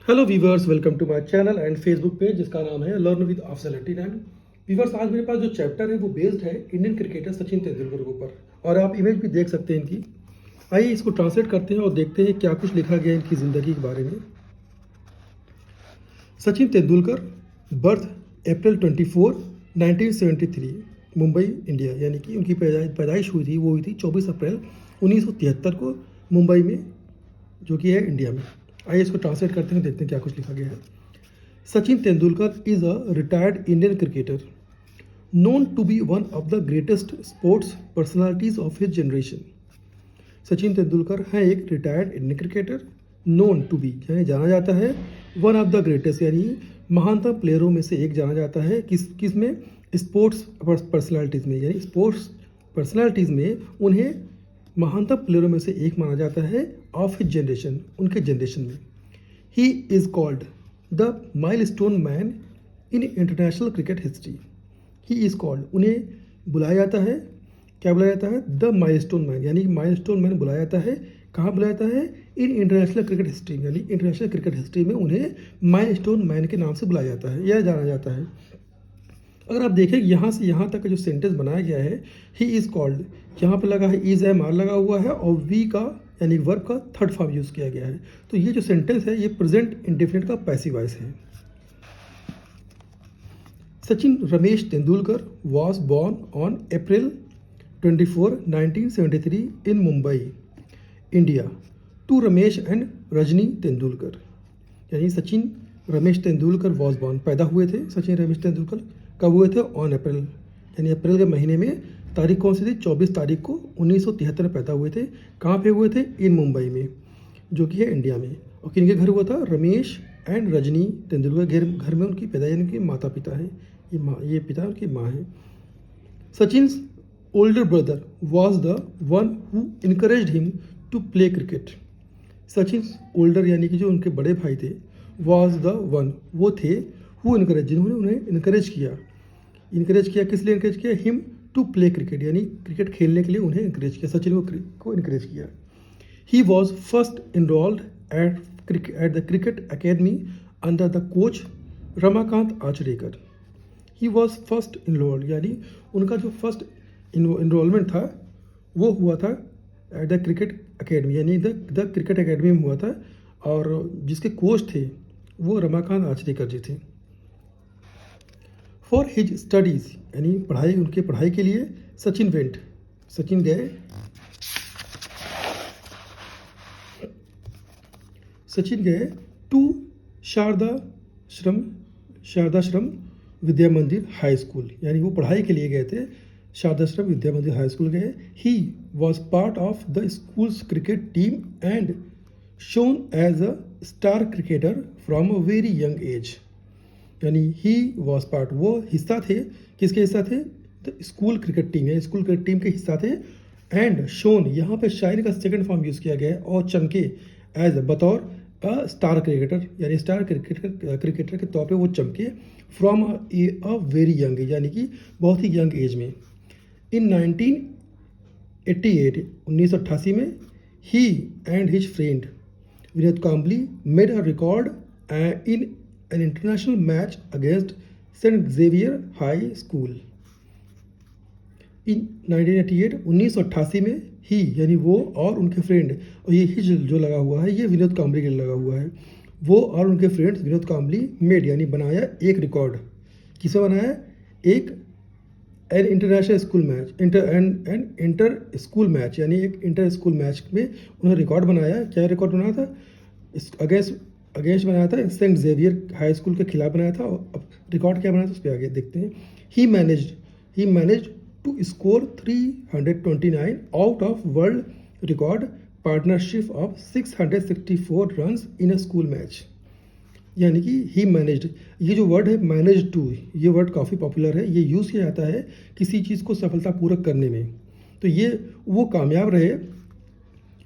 Hello viewers, welcome to my channel and Facebook page जिसका नाम है लर्न विद अफजल 89। वीवर्स, आज मेरे पास जो चैप्टर है वो बेस्ड है इंडियन क्रिकेटर सचिन तेंदुलकर के ऊपर, और आप इमेज भी देख सकते हैं इनकी। आइए इसको ट्रांसलेट करते हैं और देखते हैं क्या कुछ लिखा गया है इनकी ज़िंदगी के बारे में। सचिन तेंदुलकर, बर्थ अप्रैल 24, 1973, मुंबई, इंडिया। यानी कि उनकी पैदाइश हुई थी, वो हुई थी 24 अप्रैल 1973 को मुंबई में, जो कि है इंडिया में। आइए इसको ट्रांसलेट करते हैं, देखते हैं क्या कुछ लिखा गया है। Sachin Tendulkar is a retired Indian cricketer, known to be one of the greatest sports personalities of his generation. Sachin Tendulkar हैं एक retired Indian cricketer, known to be यानी जाना जाता है, वन ऑफ द ग्रेटेस्ट यानी महानतम प्लेयरों में से एक जाना जाता है। किस में? स्पोर्ट्स पर्सनालिटीज़ में, यानी स्पोर्ट्स पर्सनालिटीज़ में उन्हें महानतम प्लेयरों में से एक माना जाता है ऑफ हिज जनरेशन, उनके जनरेशन में। He is called the milestone man in international cricket history. He is called, उन्हें बुलाया जाता है, क्या बुलाया जाता है? द माइलस्टोन मैन, यानी माइलस्टोन मैन बुलाया जाता है। कहाँ बुलाया जाता है? इन इंटरनेशनल क्रिकेट हिस्ट्री, यानी इंटरनेशनल क्रिकेट हिस्ट्री में उन्हें माइलस्टोन मैन के नाम से बुलाया जाता है या जाना जाता है। अगर आप देखें यहाँ से यहाँ तक का जो सेंटेंस बनाया गया है, ही इज़ कॉल्ड, यहाँ पे लगा है इज़ एम आर लगा हुआ है और वी का यानी वर्ब का थर्ड फॉर्म यूज़ किया गया है। तो ये जो सेंटेंस है ये प्रेजेंट इंडेफिनिट का पैसिव वॉइस है। Sachin Ramesh Tendulkar was born on April 24, 1973 in Mumbai, India, to Ramesh and Rajni Tendulkar। यानी सचिन रमेश तेंदुलकर वॉज बॉर्न, पैदा हुए थे सचिन रमेश तेंदुलकर, कब हुए थे? ऑन अप्रैल, यानी अप्रैल के महीने में। तारीख कौन सी थी? 24 तारीख को 1973 में पैदा हुए थे। कहाँ पे हुए थे? इन मुंबई में, जो कि है इंडिया में। और किनके घर हुआ था? रमेश एंड रजनी तेंदुलकर घर में उनकी पैदा, यानी कि माता पिता है, ये पिता उनकी माँ है। Sachin older brother was the one who encouraged him to play cricket। Sachin older यानी कि जो उनके बड़े भाई थे, was the one, वो थे, who encouraged, जिन्होंने उन्हें इनकरेज किया। किस लिए इनकरेज किया? हिम टू प्ले क्रिकेट, यानी क्रिकेट खेलने के लिए उन्हें इनकरेज किया, सचिन को इनकरेज किया। He was first enrolled at the cricket academy under the coach Ramakant Achrekar. He was first enrolled, यानी उनका जो फर्स्ट इनरोलमेंट था वो हुआ था एट द क्रिकेट अकेडमी, यानी द क्रिकेट अकेडमी में हुआ था, और जिसके कोच थे वो रमाकांत आचरेकर जी थे। फॉर हिज स्टडीज़, यानी पढ़ाई, उनके पढ़ाई के लिए सचिन गए टू शारदाश्रम विद्या मंदिर हाई स्कूल, यानी वो पढ़ाई के लिए गए थे, शारदाश्रम विद्या मंदिर हाई स्कूल गए। He was part of the school's cricket team and shone as a star cricketer from a very young age. यानी ही वॉज पार्ट, वो हिस्सा थे, किसके हिस्सा थे? द स्कूल क्रिकेट टीम, यानी स्कूल क्रिकेट टीम के हिस्सा थे। एंड शोन, यहाँ पे शाइन का सेकंड फॉर्म यूज़ किया गया है, और चमके एज बतौर अ स्टार क्रिकेटर, यानी स्टार क्रिकेटर के तौर पे वो चमके, from a very young age, यानी कि बहुत ही यंग एज में। इन 1988 में he and his friend Vinod Kambli made a record in an international match against Saint Xavier high school. In 1988 में ही, यानी वो और उनके फ्रेंड, और ये हिज जो लगा हुआ है ये विनोद काम्बली के लिए लगा हुआ है, वो और उनके फ्रेंड्स विनोद काम्बली मेड, यानी बनाया एक रिकॉर्ड। किसे बनाया? एक an international school match, inter school match, यानी एक इंटर स्कूल मैच में उन्होंने रिकॉर्ड बनाया। क्या रिकॉर्ड बनाया था? अगेंस्ट बनाया था, सेंट जेवियर हाई स्कूल के खिलाफ बनाया था। अब रिकॉर्ड क्या बनाया था उस पर आगे देखते हैं। He manage to score 329 out of world record partnership of 664 run in a school match. यानी कि ही मैनेज्ड, ये जो वर्ड है मैनेज टू, ये वर्ड काफ़ी पॉपुलर है, ये यूज़ किया जाता है किसी चीज़ को सफलतापूर्वक करने में। तो ये वो कामयाब रहे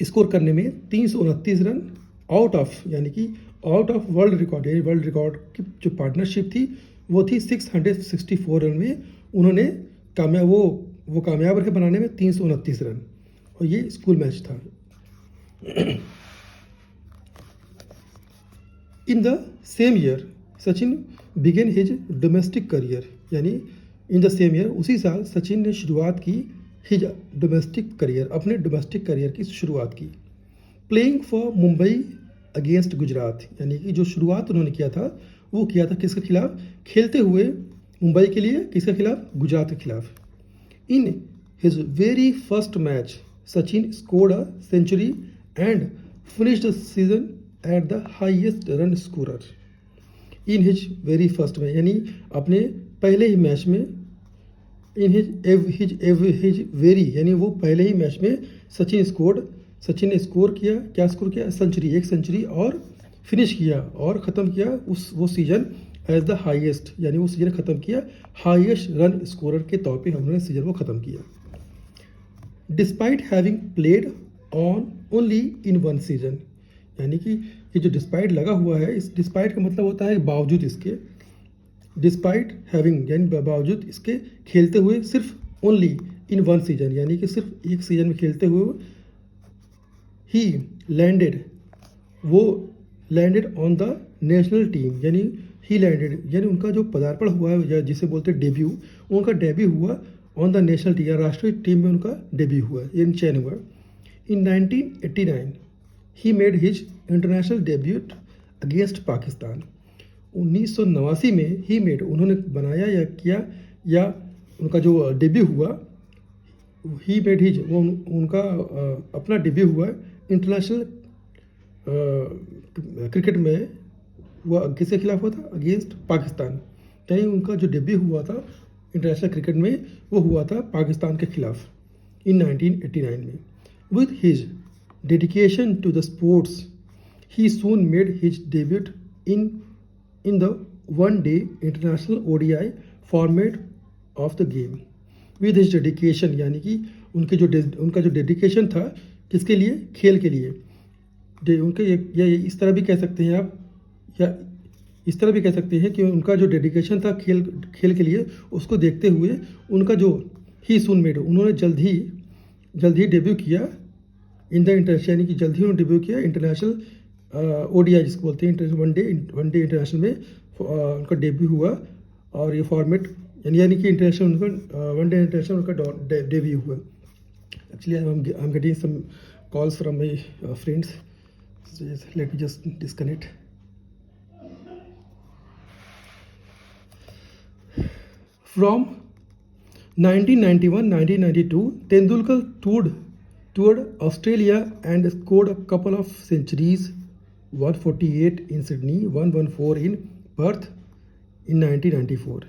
स्कोर करने में 329 रन आउट ऑफ, यानी कि आउट ऑफ वर्ल्ड रिकॉर्ड, यानी वर्ल्ड रिकॉर्ड की जो पार्टनरशिप थी वो थी 664 रन में। उन्होंने कामयाब रहे बनाने में 329 रन, और ये स्कूल मैच था। In the same year Sachin begin his domestic career, यानी इन द सेम ईयर उसी साल सचिन ने शुरुआत की हिज डोमेस्टिक करियर, अपने डोमेस्टिक करियर की शुरुआत की। Playing for Mumbai against Gujarat, यानी कि जो शुरुआत उन्होंने किया था वो किया था किसके खिलाफ, खेलते हुए मुंबई के लिए, किसके खिलाफ, गुजरात के खिलाफ। In his very first match Sachin scored a century and finished the season at the highest run scorer. In his very first match, यानी अपने पहले ही मैच में, इन हिज वेरी, यानी वो पहले ही मैच में सचिन ने स्कोर किया, क्या स्कोर किया, सेंचुरी, एक सेंचुरी, और फिनिश किया और ख़त्म किया वो सीज़न एज द हाईएस्ट, यानी वो सीज़न ख़त्म किया हाईएस्ट रन स्कोरर के तौर पे हमने सीज़न को ख़त्म किया। Despite having played on only in one season, यानी कि ये जो डिस्पाइट लगा हुआ है, इस डिस्पाइट का मतलब होता है बावजूद इसके, डिस्पाइट हैविंग यानी बावजूद इसके खेलते हुए, सिर्फ ओनली इन वन सीजन, यानी कि सिर्फ एक सीजन में खेलते हुए ही लैंडेड, वो landed on the national team, यानी ही लैंडेड, यानी उनका जो पदार्पण हुआ है या जिसे बोलते हैं डेब्यू, उनका डेब्यू हुआ ऑन द नेशनल टीम या राष्ट्रीय टीम में उनका डेब्यू हुआ, यानी चयन हुआ। इन 1989 he made his international debut against Pakistan. 1989 में ही मेड, उन्होंने बनाया या किया या उनका जो डेब्यू हुआ, ही मेड हिज, वो उनका अपना डेब्यू हुआ इंटरनेशनल क्रिकेट में, वो किसके खिलाफ हुआ था, अगेंस्ट पाकिस्तान, यानी उनका जो डेब्यू हुआ था इंटरनेशनल क्रिकेट में वो हुआ था पाकिस्तान के खिलाफ इन 1989 में। With his dedication to the sports he soon made his debut in the one day international ODI format of the game. With his dedication, यानी कि उनका जो डेडिकेशन था किसके लिए, खेल के लिए, उनके या इस तरह भी कह सकते हैं आप, या इस तरह भी कह सकते हैं कि उनका जो डेडिकेशन था खेल के लिए, उसको देखते हुए उनका जो ही सून मेड, उन्होंने जल्द ही डेब्यू किया इन द इंटरनेशनल, यानी कि जल्द ही उन्होंने डेब्यू किया इंटरनेशनल ODI जिसको बोलते हैं वन डे इंटरनेशनल में उनका डेब्यू हुआ, और ये फॉर्मेट यानी कि इंटरनेशनल उनका वन डे इंटरनेशनल उनका डेब्यू हुआ। Actually I am getting some calls from my friends, let me just disconnect. From 1991-1992, Tendulkar toured Australia and scored a couple of centuries, 148 in Sydney, 114 in Perth in 1994।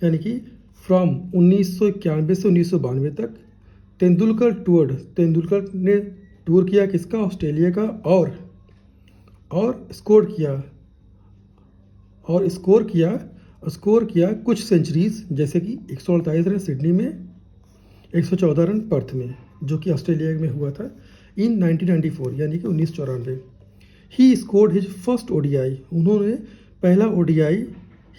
यानी कि from 1991 से 1992 तक तेंदुलकर ने tour किया किसका, Australia का, और score किया कुछ सेंचुरीज, जैसे कि 148 रन सिडनी में, 114 रन पर्थ में, जो कि ऑस्ट्रेलिया में हुआ था इन 1994, यानी कि 1994। He scored his first ODI, उन्होंने पहला ODI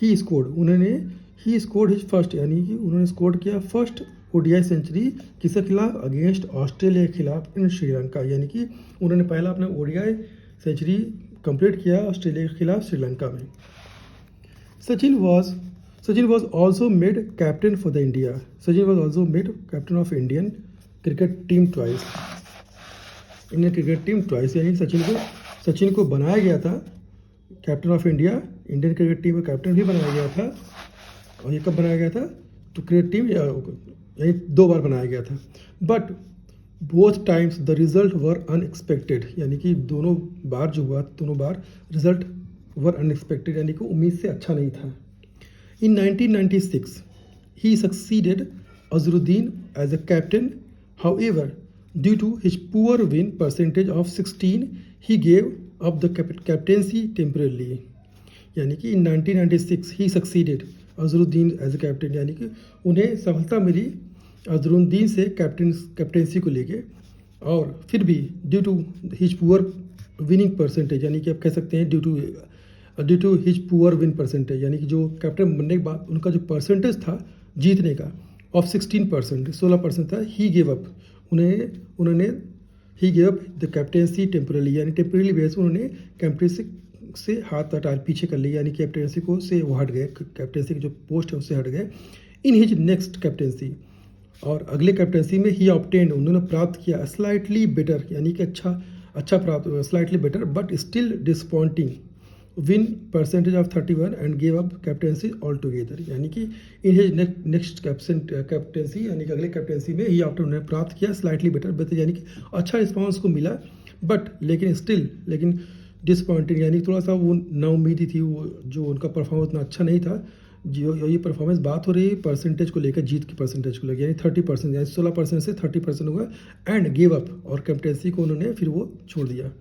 he scored his first, यानी कि उन्होंने स्कोर किया फर्स्ट ODI सेंचुरी किसके खिलाफ, अगेंस्ट ऑस्ट्रेलिया के खिलाफ इन श्रीलंका, यानी कि उन्होंने पहला अपना ODI सेंचुरी कंप्लीट किया ऑस्ट्रेलिया के खिलाफ श्रीलंका में। Sachin was also made captain for the India. Sachin was also made captain of Indian cricket team twice. Indian cricket team twice, यानी सचिन को बनाया गया था captain of India, Indian cricket team का कैप्टन भी बनाया गया था। और ये कब बनाया गया था, तो क्रिकेट टीम यानी 2 बार बनाया गया था। But both times the result were unexpected, यानी कि दोनों बार रिजल्ट वर अनएक्सपेक्टेड, यानी कि उम्मीद से अच्छा नहीं था। In 1996 he succeeded Azharuddin as a captain, however due to his poor win percentage of 16 he gave up the captaincy temporarily, यानी कि in 1996 he succeeded Azharuddin as a captain, यानी कि उन्हें सफलता मिली अजरुद्दीन से कैप्टेंसी को लेके, और फिर भी due to his poor winning percentage, यानी कि आप कह सकते हैं due to his poor win percentage, यानी कि जो कैप्टन बनने के बाद उनका जो परसेंटेज था जीतने का ऑफ 16% था, ही गेव अप, उन्होंने ही gave up the captaincy temporarily, यानी टेम्परली बेस उन्होंने से हाथ हटा पीछे कर लिया, यानी कैप्टेंसी को से वो हट गए, कैप्टेंसी की जो पोस्ट है उससे हट गए इन हिज नेक्स्ट कैप्टेंसी। और अगले कैप्टेंसी में ही ऑब्टेन्ड, उन्होंने प्राप्त किया स्लाइटली बेटर, यानी कि अच्छा प्राप्त, slightly better but still disappointing win percentage of 31 and gave up captaincy altogether, यानी कि इन हिज नेक्स्ट कैप्टेंसी, यानी कि अगले कैप्टेंसी में ही ऑप्टेन उन्होंने प्राप्त किया स्लाइटली बेटर, यानी कि अच्छा रिस्पॉन्स को मिला बट लेकिन डिसपॉइंटिंग, यानी थोड़ा सा वो नाउमीदी थी, वो जो उनका परफॉर्मेंस उतना अच्छा नहीं था। जो ये परफॉर्मेंस बात हो रही है परसेंटेज को लेकर, जीत की परसेंटेज को लेकर, यानी 30%, यानी 16% से 30% हुआ एंड गिव अप, और कैप्टेंसी को उन्होंने फिर वो छोड़ दिया।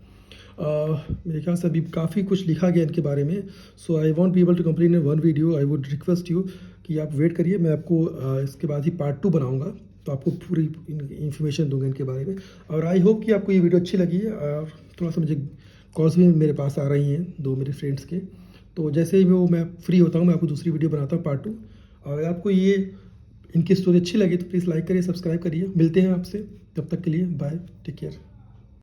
मेरे ख्याल से अभी काफ़ी कुछ लिखा गया इनके बारे में। So I want people to complete in one video. I would request you कि आप वेट करिए, मैं आपको इसके बाद ही पार्ट 2 बनाऊँगा, तो आपको पूरी इन्फॉर्मेशन दूंगा इनके बारे में। और आई होप कि आपको ये वीडियो अच्छी लगी है। और थोड़ा सा मुझे कॉल्स भी मेरे पास आ रही हैं 2 मेरे फ्रेंड्स के, तो जैसे ही मैं फ्री होता हूँ मैं आपको दूसरी वीडियो बनाता हूँ पार्ट 2। और अगर आपको ये इनकी स्टोरी अच्छी लगी तो प्लीज़ लाइक करिए, सब्सक्राइब करिए। मिलते हैं आपसे, तब तक के लिए बाय, टेक केयर।